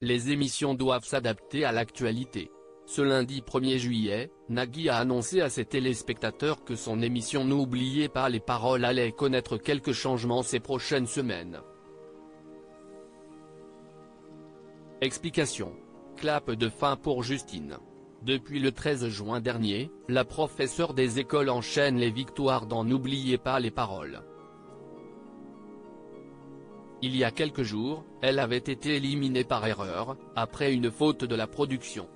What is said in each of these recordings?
Les émissions doivent s'adapter à l'actualité. Ce lundi 1er juillet, Nagui a annoncé à ses téléspectateurs que son émission N'oubliez pas les paroles allait connaître quelques changements ces prochaines semaines. Explication. Clap de fin pour Justine. Depuis le 13 juin dernier, la professeure des écoles enchaîne les victoires dans N'oubliez pas les paroles. Il y a quelques jours, elle avait été éliminée par erreur, après une faute de la production.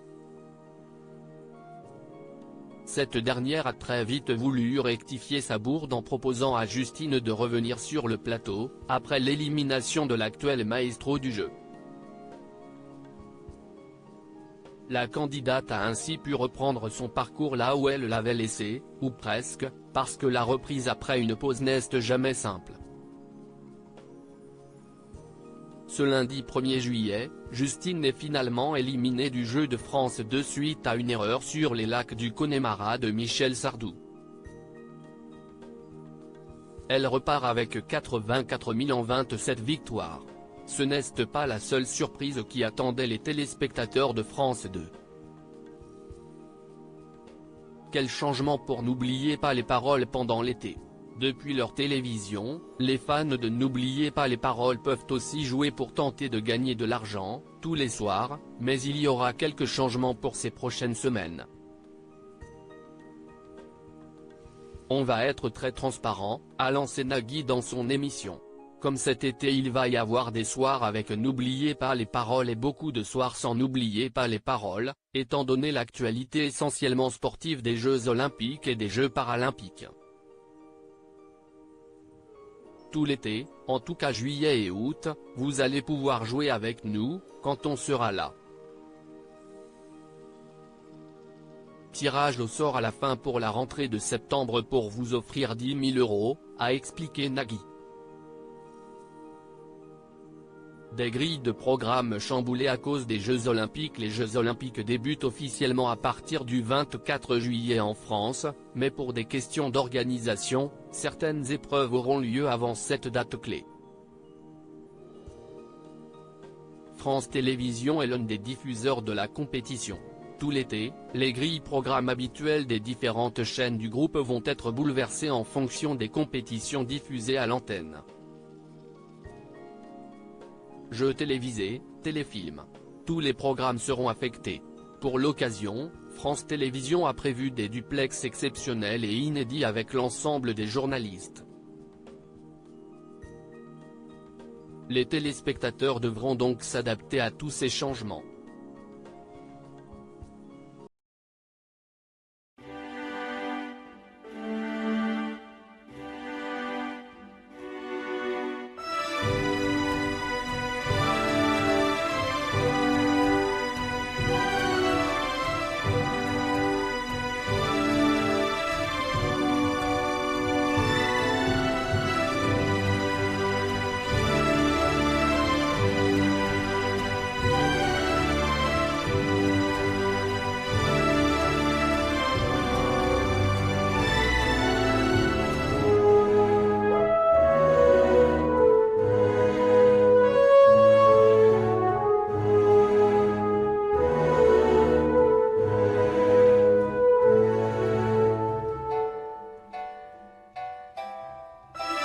Cette dernière a très vite voulu rectifier sa bourde en proposant à Justine de revenir sur le plateau, après l'élimination de l'actuel maestro du jeu. La candidate a ainsi pu reprendre son parcours là où elle l'avait laissé, ou presque, parce que la reprise après une pause n'est jamais simple. Ce lundi 1er juillet, Justine est finalement éliminée du jeu de France 2 suite à une erreur sur les lacs du Connemara de Michel Sardou. Elle repart avec 84 027 victoires. Ce n'est pas la seule surprise qui attendait les téléspectateurs de France 2. Quel changement pour N'oubliez pas les paroles pendant l'été. Depuis leur télévision, les fans de N'oubliez pas les paroles peuvent aussi jouer pour tenter de gagner de l'argent, tous les soirs, mais il y aura quelques changements pour ces prochaines semaines. On va être très transparent, a lancé Nagui dans son émission. Comme cet été il va y avoir des soirs avec N'oubliez pas les paroles et beaucoup de soirs sans N'oubliez pas les paroles, étant donné l'actualité essentiellement sportive des Jeux Olympiques et des Jeux Paralympiques. Tout l'été, en tout cas juillet et août, vous allez pouvoir jouer avec nous, quand on sera là. Tirage au sort à la fin pour la rentrée de septembre pour vous offrir 10 000 €, a expliqué Nagui. Des grilles de programme chamboulées à cause des Jeux Olympiques. Les Jeux Olympiques débutent officiellement à partir du 24 juillet en France, mais pour des questions d'organisation, certaines épreuves auront lieu avant cette date clé. France Télévisions est l'un des diffuseurs de la compétition. Tout l'été, les grilles programmes habituelles des différentes chaînes du groupe vont être bouleversées en fonction des compétitions diffusées à l'antenne. Jeux télévisés, téléfilms. Tous les programmes seront affectés. Pour l'occasion, France Télévisions a prévu des duplex exceptionnels et inédits avec l'ensemble des journalistes. Les téléspectateurs devront donc s'adapter à tous ces changements.